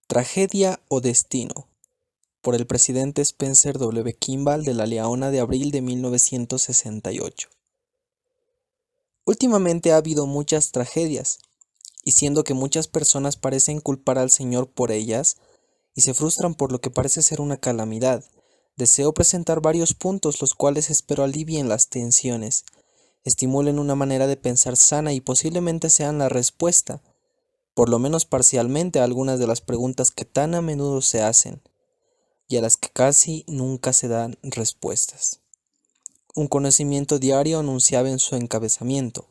Tragedia o destino, por el presidente Spencer W. Kimball de La Leona de abril de 1968. Últimamente ha habido muchas tragedias, y siendo que muchas personas parecen culpar al Señor por ellas, y se frustran por lo que parece ser una calamidad, deseo presentar varios puntos los cuales espero alivien las tensiones, estimulen una manera de pensar sana y posiblemente sean la respuesta, por lo menos parcialmente, a algunas de las preguntas que tan a menudo se hacen, y a las que casi nunca se dan respuestas. Un conocimiento diario anunciaba en su encabezamiento: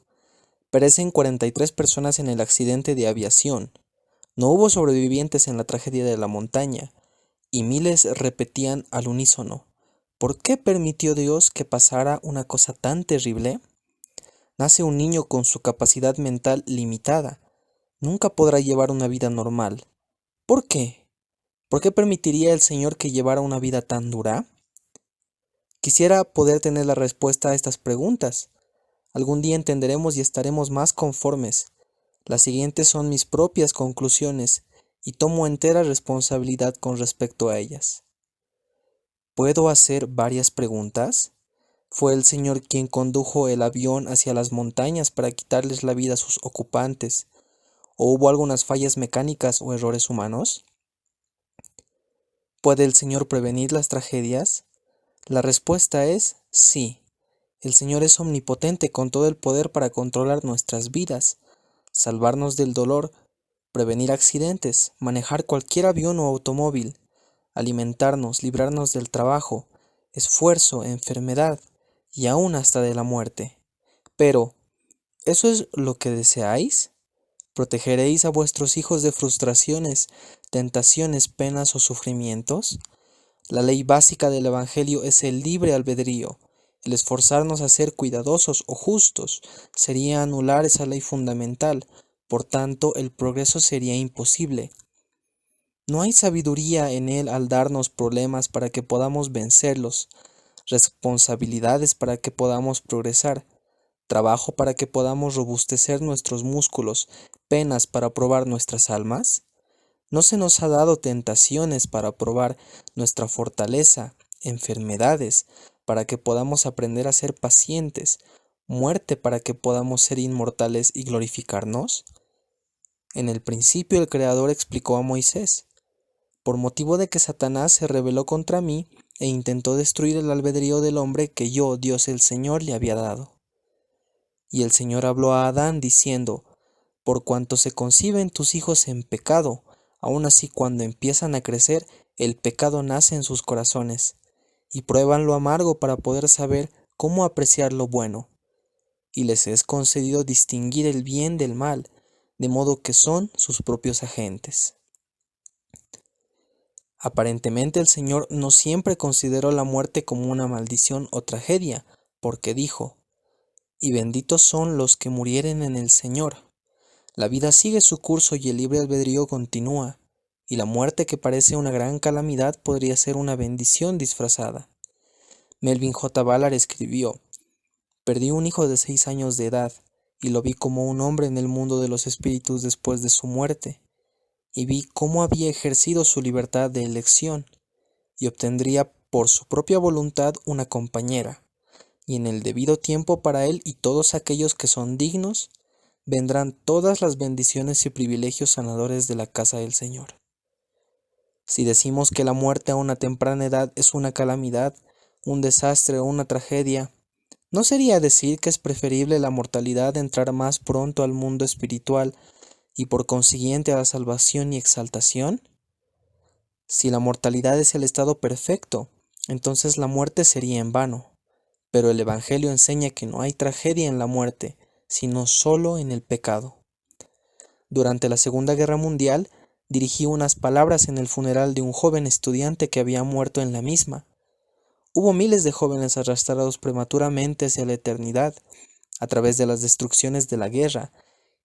perecen 43 personas en el accidente de aviación. No hubo sobrevivientes en la tragedia de la montaña, y miles repetían al unísono: ¿por qué permitió Dios que pasara una cosa tan terrible? Nace un niño con su capacidad mental limitada. Nunca podrá llevar una vida normal. ¿Por qué? ¿Por qué permitiría el Señor que llevara una vida tan dura? Quisiera poder tener la respuesta a estas preguntas. Algún día entenderemos y estaremos más conformes. Las siguientes son mis propias conclusiones y tomo entera responsabilidad con respecto a ellas. ¿Puedo hacer varias preguntas? ¿Fue el Señor quien condujo el avión hacia las montañas para quitarles la vida a sus ocupantes? ¿O hubo algunas fallas mecánicas o errores humanos? ¿Puede el Señor prevenir las tragedias? La respuesta es sí. El Señor es omnipotente con todo el poder para controlar nuestras vidas, salvarnos del dolor, prevenir accidentes, manejar cualquier avión o automóvil, alimentarnos, librarnos del trabajo, esfuerzo, enfermedad y aún hasta de la muerte. Pero, ¿eso es lo que deseáis? ¿Protegeréis a vuestros hijos de frustraciones, tentaciones, penas o sufrimientos? La ley básica del Evangelio es el libre albedrío. El esforzarnos a ser cuidadosos o justos sería anular esa ley fundamental, por tanto el progreso sería imposible. No hay sabiduría en él al darnos problemas para que podamos vencerlos, responsabilidades para que podamos progresar, trabajo para que podamos robustecer nuestros músculos, penas para probar nuestras almas. ¿No se nos ha dado tentaciones para probar nuestra fortaleza, enfermedades para que podamos aprender a ser pacientes, muerte para que podamos ser inmortales y glorificarnos? En el principio el Creador explicó a Moisés: por motivo de que Satanás se rebeló contra mí e intentó destruir el albedrío del hombre que yo, Dios el Señor, le había dado. Y el Señor habló a Adán diciendo: por cuanto se conciben tus hijos en pecado, aun así cuando empiezan a crecer, el pecado nace en sus corazones, y prueban lo amargo para poder saber cómo apreciar lo bueno. Y les es concedido distinguir el bien del mal, de modo que son sus propios agentes. Aparentemente el Señor no siempre consideró la muerte como una maldición o tragedia, porque dijo: y benditos son los que murieren en el Señor. La vida sigue su curso y el libre albedrío continúa, y la muerte, que parece una gran calamidad, podría ser una bendición disfrazada. Melvin J. Ballard escribió: perdí un hijo de 6 años de edad, y lo vi como un hombre en el mundo de los espíritus después de su muerte, y vi cómo había ejercido su libertad de elección, y obtendría por su propia voluntad una compañera, y en el debido tiempo para él y todos aquellos que son dignos, vendrán todas las bendiciones y privilegios sanadores de la casa del Señor. Si decimos que la muerte a una temprana edad es una calamidad, un desastre o una tragedia, ¿no sería decir que es preferible la mortalidad de entrar más pronto al mundo espiritual y por consiguiente a la salvación y exaltación? Si la mortalidad es el estado perfecto, entonces la muerte sería en vano. Pero el Evangelio enseña que no hay tragedia en la muerte, sino solo en el pecado. Durante la Segunda Guerra Mundial, dirigí unas palabras en el funeral de un joven estudiante que había muerto en la misma. Hubo miles de jóvenes arrastrados prematuramente hacia la eternidad, a través de las destrucciones de la guerra,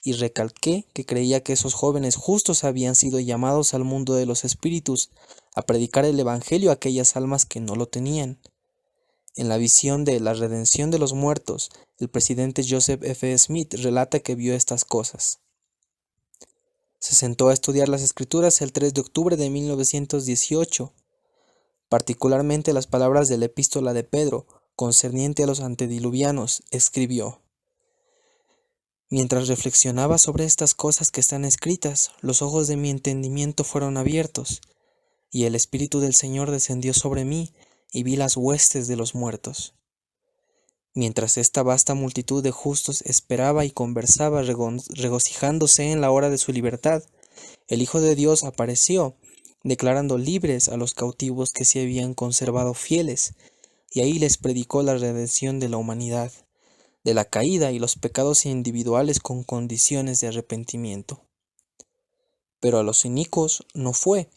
y recalqué que creía que esos jóvenes justos habían sido llamados al mundo de los espíritus, a predicar el Evangelio a aquellas almas que no lo tenían. En la visión de la redención de los muertos, el presidente Joseph F. Smith relata que vio estas cosas. Se sentó a estudiar las Escrituras el 3 de octubre de 1918, particularmente las palabras de la epístola de Pedro, concerniente a los antediluvianos, escribió: Mientras reflexionaba sobre estas cosas que están escritas, los ojos de mi entendimiento fueron abiertos, y el Espíritu del Señor descendió sobre mí, y vi las huestes de los muertos. Mientras esta vasta multitud de justos esperaba y conversaba regocijándose en la hora de su libertad, el Hijo de Dios apareció, declarando libres a los cautivos que se habían conservado fieles, y ahí les predicó la redención de la humanidad, de la caída y los pecados individuales con condiciones de arrepentimiento. Pero a los inicuos no fue,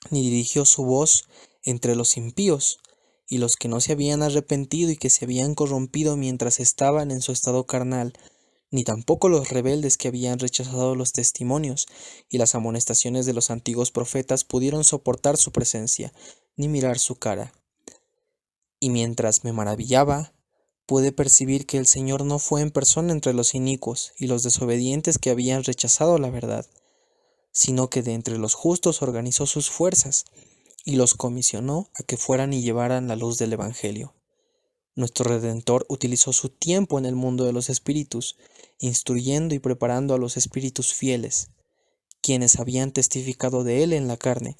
ni dirigió su voz entre los impíos, y los que no se habían arrepentido y que se habían corrompido mientras estaban en su estado carnal, ni tampoco los rebeldes que habían rechazado los testimonios y las amonestaciones de los antiguos profetas pudieron soportar su presencia, ni mirar su cara. Y mientras me maravillaba, pude percibir que el Señor no fue en persona entre los inicuos y los desobedientes que habían rechazado la verdad, sino que de entre los justos organizó sus fuerzas, y los comisionó a que fueran y llevaran la luz del Evangelio. Nuestro Redentor utilizó su tiempo en el mundo de los espíritus, instruyendo y preparando a los espíritus fieles, quienes habían testificado de él en la carne,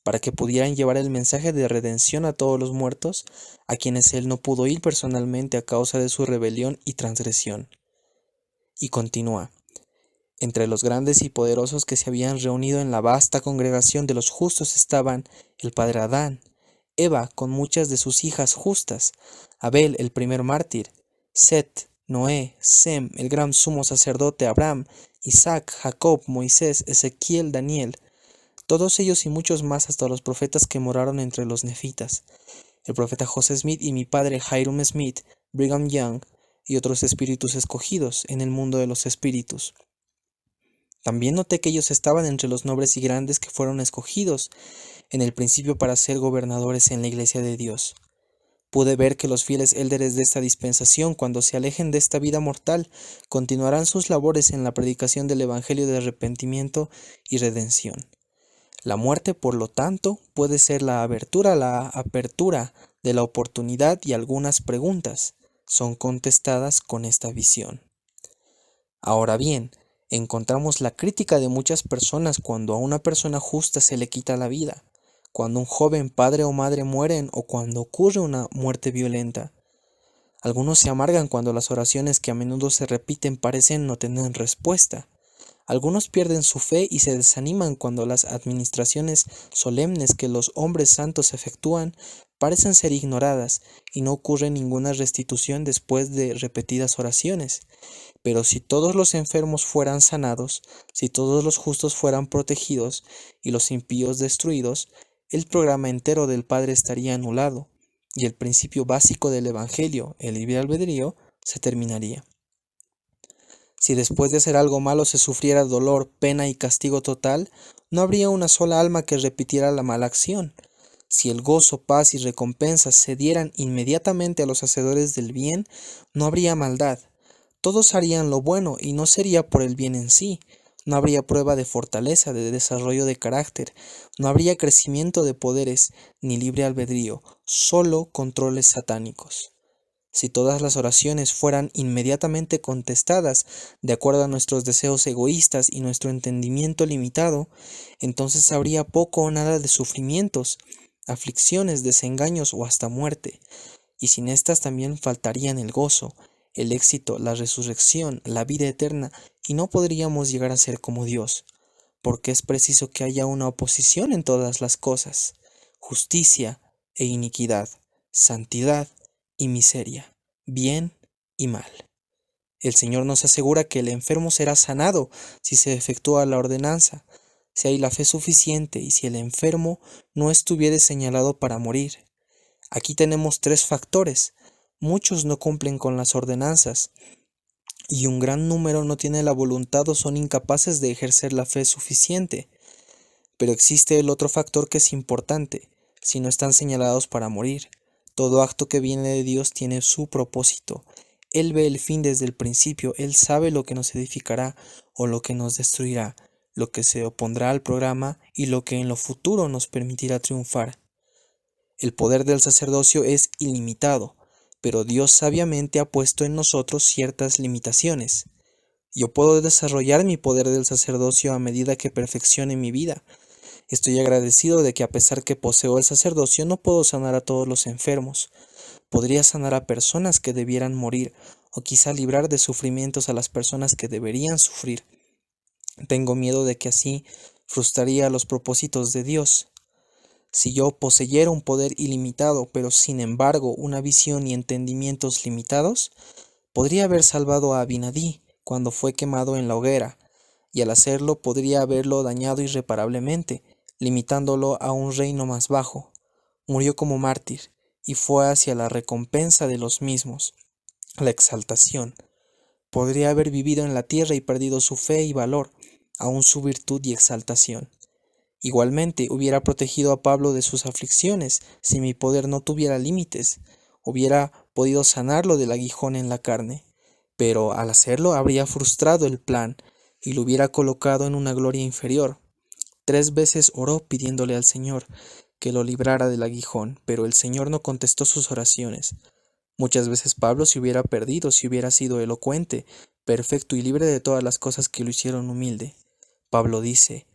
para que pudieran llevar el mensaje de redención a todos los muertos, a quienes él no pudo ir personalmente a causa de su rebelión y transgresión. Y continúa: entre los grandes y poderosos que se habían reunido en la vasta congregación de los justos estaban el padre Adán, Eva con muchas de sus hijas justas, Abel el primer mártir, Set, Noé, Sem, el gran sumo sacerdote Abraham, Isaac, Jacob, Moisés, Ezequiel, Daniel, todos ellos y muchos más hasta los profetas que moraron entre los nefitas, el profeta José Smith y mi padre Hiram Smith, Brigham Young y otros espíritus escogidos en el mundo de los espíritus. También noté que ellos estaban entre los nobles y grandes que fueron escogidos en el principio para ser gobernadores en la iglesia de Dios. Pude ver que los fieles élderes de esta dispensación, cuando se alejen de esta vida mortal, continuarán sus labores en la predicación del Evangelio de arrepentimiento y redención. La muerte, por lo tanto, puede ser la apertura de la oportunidad, y algunas preguntas son contestadas con esta visión. Ahora bien, encontramos la crítica de muchas personas cuando a una persona justa se le quita la vida, cuando un joven padre o madre mueren o cuando ocurre una muerte violenta. Algunos se amargan cuando las oraciones que a menudo se repiten parecen no tener respuesta. Algunos pierden su fe y se desaniman cuando las administraciones solemnes que los hombres santos efectúan parecen ser ignoradas y no ocurre ninguna restitución después de repetidas oraciones. Pero si todos los enfermos fueran sanados, si todos los justos fueran protegidos y los impíos destruidos, el programa entero del Padre estaría anulado, y el principio básico del Evangelio, el libre albedrío, se terminaría. Si después de hacer algo malo se sufriera dolor, pena y castigo total, no habría una sola alma que repitiera la mala acción. Si el gozo, paz y recompensas se dieran inmediatamente a los hacedores del bien, no habría maldad. Todos harían lo bueno y no sería por el bien en sí. No habría prueba de fortaleza, de desarrollo de carácter, no habría crecimiento de poderes, ni libre albedrío, solo controles satánicos. Si todas las oraciones fueran inmediatamente contestadas de acuerdo a nuestros deseos egoístas y nuestro entendimiento limitado, entonces habría poco o nada de sufrimientos, aflicciones, desengaños o hasta muerte, y sin estas también faltarían el gozo, el éxito, la resurrección, la vida eterna, y no podríamos llegar a ser como Dios, porque es preciso que haya una oposición en todas las cosas, justicia e iniquidad, santidad y miseria, bien y mal. El Señor nos asegura que el enfermo será sanado si se efectúa la ordenanza, si hay la fe suficiente y si el enfermo no estuviere señalado para morir. Aquí tenemos tres factores. Muchos no cumplen con las ordenanzas, y un gran número no tiene la voluntad o son incapaces de ejercer la fe suficiente. Pero existe el otro factor que es importante: si no están señalados para morir. Todo acto que viene de Dios tiene su propósito. Él ve el fin desde el principio, Él sabe lo que nos edificará o lo que nos destruirá, lo que se opondrá al programa y lo que en lo futuro nos permitirá triunfar. El poder del sacerdocio es ilimitado, pero Dios sabiamente ha puesto en nosotros ciertas limitaciones. Yo puedo desarrollar mi poder del sacerdocio a medida que perfeccione mi vida. Estoy agradecido de que a pesar que poseo el sacerdocio no puedo sanar a todos los enfermos. Podría sanar a personas que debieran morir, o quizá librar de sufrimientos a las personas que deberían sufrir. Tengo miedo de que así frustraría los propósitos de Dios. Si yo poseyera un poder ilimitado, pero sin embargo una visión y entendimientos limitados, podría haber salvado a Abinadí cuando fue quemado en la hoguera, y al hacerlo podría haberlo dañado irreparablemente, limitándolo a un reino más bajo. Murió como mártir, y fue hacia la recompensa de los mismos, la exaltación. Podría haber vivido en la tierra y perdido su fe y valor, aun su virtud y exaltación. Igualmente hubiera protegido a Pablo de sus aflicciones si mi poder no tuviera límites. Hubiera podido sanarlo del aguijón en la carne, pero al hacerlo habría frustrado el plan y lo hubiera colocado en una gloria inferior. 3 veces oró pidiéndole al Señor que lo librara del aguijón, pero el Señor no contestó sus oraciones. Muchas veces Pablo se hubiera perdido si hubiera sido elocuente, perfecto y libre de todas las cosas que lo hicieron humilde. Pablo dice: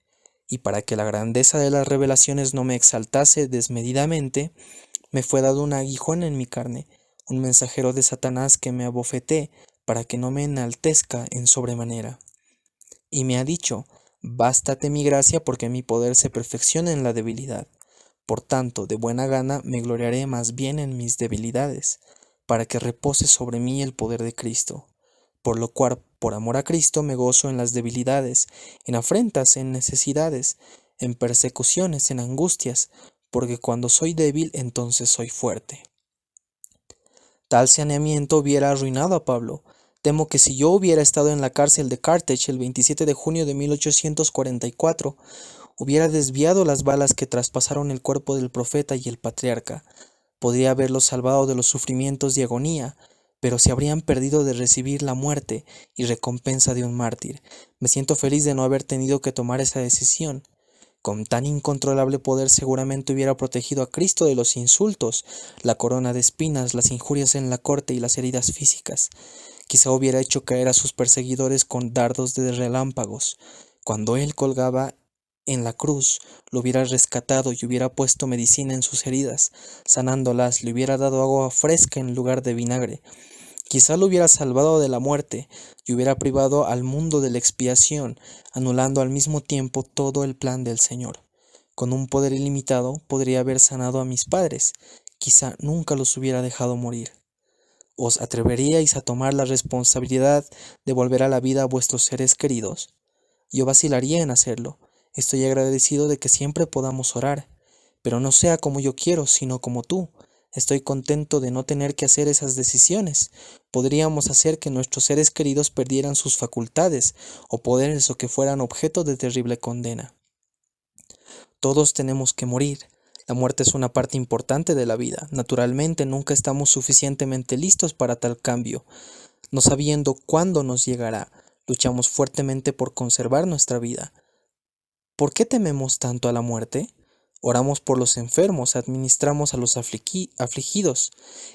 y para que la grandeza de las revelaciones no me exaltase desmedidamente, me fue dado un aguijón en mi carne, un mensajero de Satanás que me abofeté, para que no me enaltezca en sobremanera. Y me ha dicho: bástate mi gracia, porque mi poder se perfecciona en la debilidad. Por tanto, de buena gana me gloriaré más bien en mis debilidades, para que repose sobre mí el poder de Cristo. Por lo cual, por amor a Cristo, me gozo en las debilidades, en afrentas, en necesidades, en persecuciones, en angustias, porque cuando soy débil, entonces soy fuerte. Tal saneamiento hubiera arruinado a Pablo. Temo que si yo hubiera estado en la cárcel de Carthage el 27 de junio de 1844, hubiera desviado las balas que traspasaron el cuerpo del profeta y el patriarca. Podría haberlos salvado de los sufrimientos y agonía, pero se habrían perdido de recibir la muerte y recompensa de un mártir. Me siento feliz de no haber tenido que tomar esa decisión. Con tan incontrolable poder seguramente hubiera protegido a Cristo de los insultos, la corona de espinas, las injurias en la corte y las heridas físicas. Quizá hubiera hecho caer a sus perseguidores con dardos de relámpagos. Cuando él colgaba en la cruz, lo hubiera rescatado y hubiera puesto medicina en sus heridas, sanándolas, le hubiera dado agua fresca en lugar de vinagre. Quizá lo hubiera salvado de la muerte y hubiera privado al mundo de la expiación, anulando al mismo tiempo todo el plan del Señor. Con un poder ilimitado podría haber sanado a mis padres, quizá nunca los hubiera dejado morir. ¿Os atreveríais a tomar la responsabilidad de volver a la vida a vuestros seres queridos? Yo vacilaría en hacerlo. Estoy agradecido de que siempre podamos orar, pero no sea como yo quiero, sino como tú. Estoy contento de no tener que hacer esas decisiones. Podríamos hacer que nuestros seres queridos perdieran sus facultades o poderes o que fueran objeto de terrible condena. Todos tenemos que morir. La muerte es una parte importante de la vida. Naturalmente, nunca estamos suficientemente listos para tal cambio. No sabiendo cuándo nos llegará, luchamos fuertemente por conservar nuestra vida. ¿Por qué tememos tanto a la muerte? Oramos por los enfermos, administramos a los afligidos,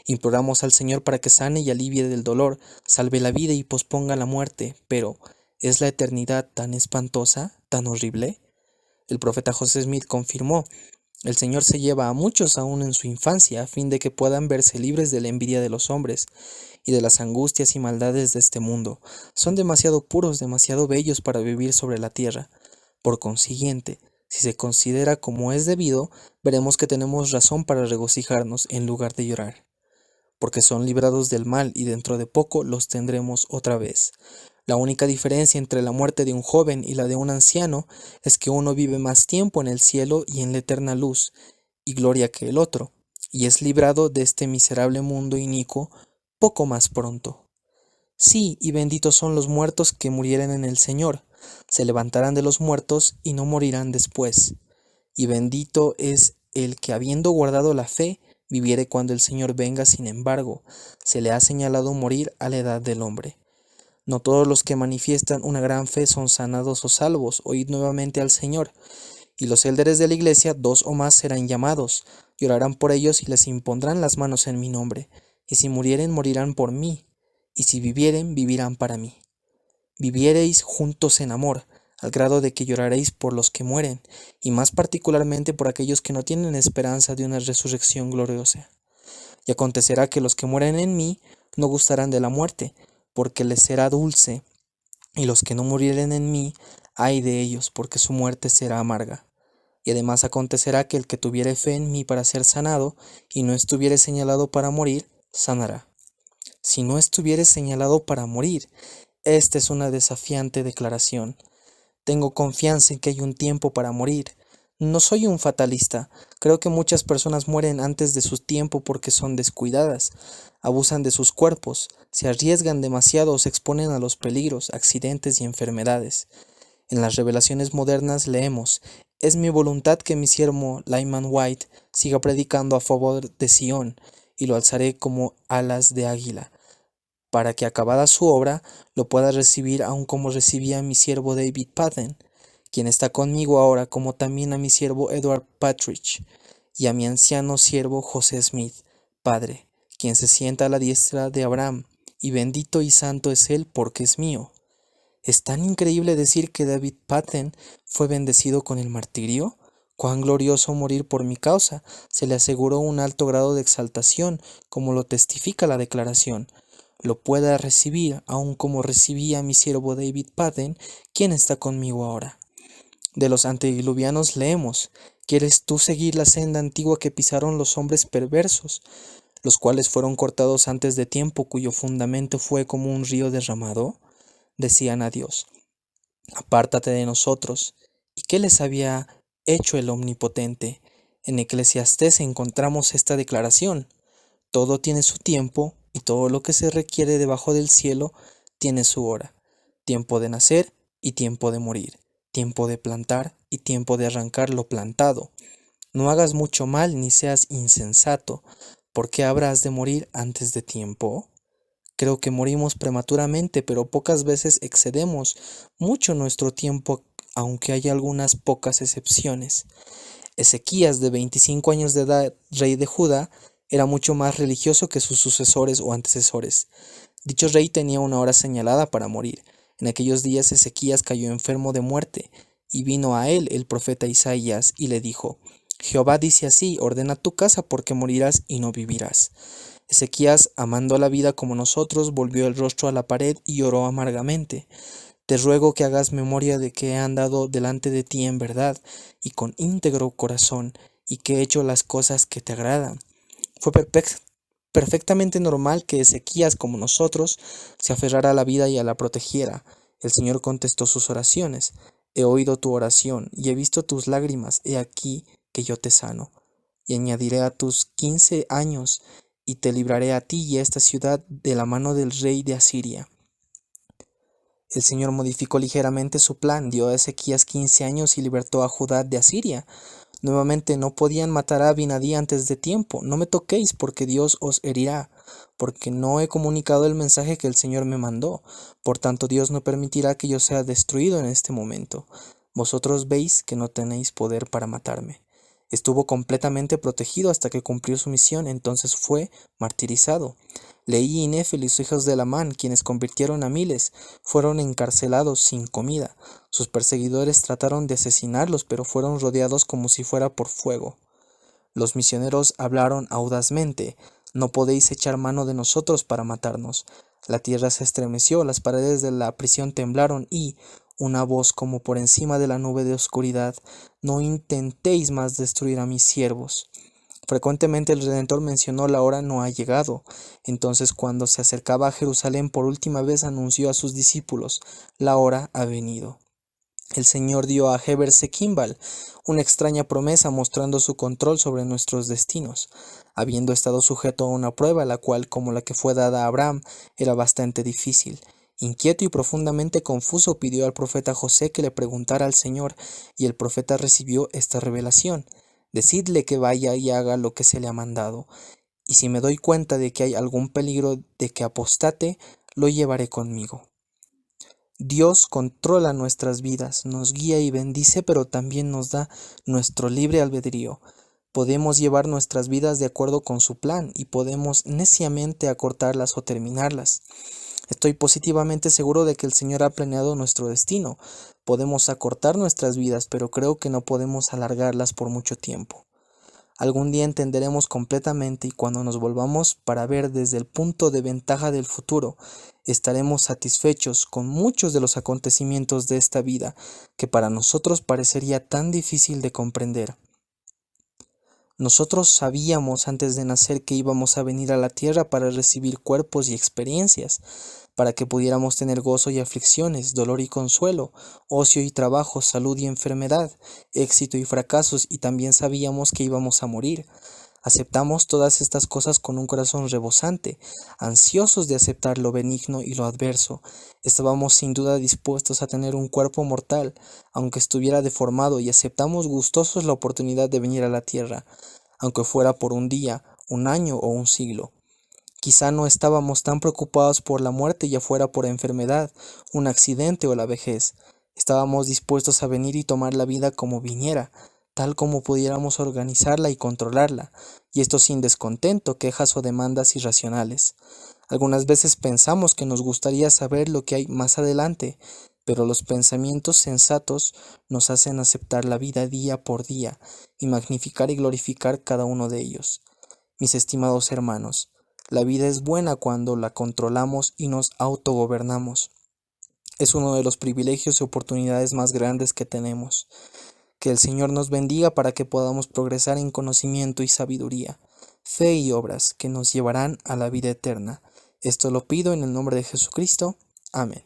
imploramos al Señor para que sane y alivie del dolor, salve la vida y posponga la muerte, pero ¿es la eternidad tan espantosa, tan horrible? El profeta José Smith confirmó: el Señor se lleva a muchos aún en su infancia a fin de que puedan verse libres de la envidia de los hombres y de las angustias y maldades de este mundo. Son demasiado puros, demasiado bellos para vivir sobre la tierra. Por consiguiente, si se considera como es debido, veremos que tenemos razón para regocijarnos en lugar de llorar, porque son librados del mal y dentro de poco los tendremos otra vez. La única diferencia entre la muerte de un joven y la de un anciano es que uno vive más tiempo en el cielo y en la eterna luz y gloria que el otro, y es librado de este miserable mundo inicuo poco más pronto. Sí, y benditos son los muertos que murieren en el Señor, se levantarán de los muertos y no morirán después. Y bendito es el que, habiendo guardado la fe, viviere cuando el Señor venga. Sin embargo, se le ha señalado morir a la edad del hombre. No todos los que manifiestan una gran fe son sanados o salvos. Oíd nuevamente al Señor. Y los élderes de la iglesia, 2 o más, serán llamados. Llorarán por ellos y les impondrán las manos en mi nombre. Y si murieren, morirán por mí. Y si vivieren, vivirán para mí. Viviereis juntos en amor, al grado de que lloraréis por los que mueren, y más particularmente por aquellos que no tienen esperanza de una resurrección gloriosa. Y acontecerá que los que mueren en mí no gustarán de la muerte, porque les será dulce, y los que no murieren en mí, ay de ellos, porque su muerte será amarga. Y además acontecerá que el que tuviere fe en mí para ser sanado, y no estuviere señalado para morir, sanará. Si no estuviere señalado para morir, esta es una desafiante declaración. Tengo confianza en que hay un tiempo para morir. No soy un fatalista. Creo que muchas personas mueren antes de su tiempo porque son descuidadas, abusan de sus cuerpos, se arriesgan demasiado o se exponen a los peligros, accidentes y enfermedades. En las revelaciones modernas leemos: es mi voluntad que mi siervo Lyman White siga predicando a favor de Sion, y lo alzaré como alas de águila, para que acabada su obra lo pueda recibir aun como recibía a mi siervo David Patton, quien está conmigo ahora, como también a mi siervo Edward Partridge, y a mi anciano siervo José Smith, Padre, quien se sienta a la diestra de Abraham, y bendito y santo es él porque es mío. ¿Es tan increíble decir que David Patton fue bendecido con el martirio? Cuán glorioso morir por mi causa. Se le aseguró un alto grado de exaltación, como lo testifica la declaración. Lo pueda recibir, aun como recibía mi siervo David Patton, quien está conmigo ahora. De los antediluvianos leemos: ¿quieres tú seguir la senda antigua que pisaron los hombres perversos, los cuales fueron cortados antes de tiempo, cuyo fundamento fue como un río derramado? Decían a Dios: apártate de nosotros. ¿Y qué les había hecho el Omnipotente? En Eclesiastés encontramos esta declaración: todo tiene su tiempo, y todo lo que se requiere debajo del cielo tiene su hora. Tiempo de nacer y tiempo de morir. Tiempo de plantar y tiempo de arrancar lo plantado. No hagas mucho mal ni seas insensato, porque habrás de morir antes de tiempo. Creo que morimos prematuramente, pero pocas veces excedemos mucho nuestro tiempo, aunque hay algunas pocas excepciones. Ezequías, de 25 años de edad, rey de Judá, era mucho más religioso que sus sucesores o antecesores. Dicho rey tenía una hora señalada para morir. En aquellos días Ezequías cayó enfermo de muerte, y vino a él el profeta Isaías y le dijo: Jehová dice así: ordena tu casa porque morirás y no vivirás. Ezequías, amando la vida como nosotros, volvió el rostro a la pared y lloró amargamente. Te ruego que hagas memoria de que he andado delante de ti en verdad y con íntegro corazón, y que he hecho las cosas que te agradan. Fue perfectamente normal que Ezequías, como nosotros, se aferrara a la vida y a la protegiera. El Señor contestó sus oraciones. He oído tu oración y he visto tus lágrimas. He aquí que yo te sano. Y añadiré a tus 15 años, y te libraré a ti y a esta ciudad de la mano del rey de Asiria. El Señor modificó ligeramente su plan, dio a Ezequías 15 años y libertó a Judá de Asiria. Nuevamente, no podían matar a Abinadí antes de tiempo. No me toquéis, porque Dios os herirá, porque no he comunicado el mensaje que el Señor me mandó. Por tanto, Dios no permitirá que yo sea destruido en este momento. Vosotros veis que no tenéis poder para matarme. Estuvo completamente protegido hasta que cumplió su misión, entonces fue martirizado. Leí y Nefel y los hijos de Lamán, quienes convirtieron a miles, fueron encarcelados sin comida. Sus perseguidores trataron de asesinarlos, pero fueron rodeados como si fuera por fuego. Los misioneros hablaron audazmente: no podéis echar mano de nosotros para matarnos. La tierra se estremeció, las paredes de la prisión temblaron y, una voz como por encima de la nube de oscuridad: no intentéis más destruir a mis siervos. Frecuentemente el Redentor mencionó: la hora no ha llegado. Entonces, cuando se acercaba a Jerusalén por última vez, anunció a sus discípulos: la hora ha venido. El Señor dio a Heber Kimball una extraña promesa, mostrando su control sobre nuestros destinos. Habiendo estado sujeto a una prueba, la cual, como la que fue dada a Abraham, era bastante difícil, inquieto y profundamente confuso, pidió al profeta José que le preguntara al Señor, y el profeta recibió esta revelación: decidle que vaya y haga lo que se le ha mandado, y si me doy cuenta de que hay algún peligro de que apostate, lo llevaré conmigo. Dios controla nuestras vidas, nos guía y bendice, pero también nos da nuestro libre albedrío. Podemos llevar nuestras vidas de acuerdo con su plan y podemos neciamente acortarlas o terminarlas. Estoy positivamente seguro de que el Señor ha planeado nuestro destino. Podemos acortar nuestras vidas, pero creo que no podemos alargarlas por mucho tiempo. Algún día entenderemos completamente y cuando nos volvamos para ver desde el punto de ventaja del futuro, estaremos satisfechos con muchos de los acontecimientos de esta vida que para nosotros parecería tan difícil de comprender. Nosotros sabíamos antes de nacer que íbamos a venir a la tierra para recibir cuerpos y experiencias, para que pudiéramos tener gozo y aflicciones, dolor y consuelo, ocio y trabajo, salud y enfermedad, éxito y fracasos, y también sabíamos que íbamos a morir. Aceptamos todas estas cosas con un corazón rebosante, ansiosos de aceptar lo benigno y lo adverso. Estábamos sin duda dispuestos a tener un cuerpo mortal, aunque estuviera deformado, y aceptamos gustosos la oportunidad de venir a la tierra, aunque fuera por un día, un año o un siglo. Quizá no estábamos tan preocupados por la muerte, ya fuera por enfermedad, un accidente o la vejez. Estábamos dispuestos a venir y tomar la vida como viniera, tal como pudiéramos organizarla y controlarla, y esto sin descontento, quejas o demandas irracionales. Algunas veces pensamos que nos gustaría saber lo que hay más adelante, pero los pensamientos sensatos nos hacen aceptar la vida día por día y magnificar y glorificar cada uno de ellos. Mis estimados hermanos, la vida es buena cuando la controlamos y nos autogobernamos. Es uno de los privilegios y oportunidades más grandes que tenemos. Que el Señor nos bendiga para que podamos progresar en conocimiento y sabiduría, fe y obras que nos llevarán a la vida eterna. Esto lo pido en el nombre de Jesucristo. Amén.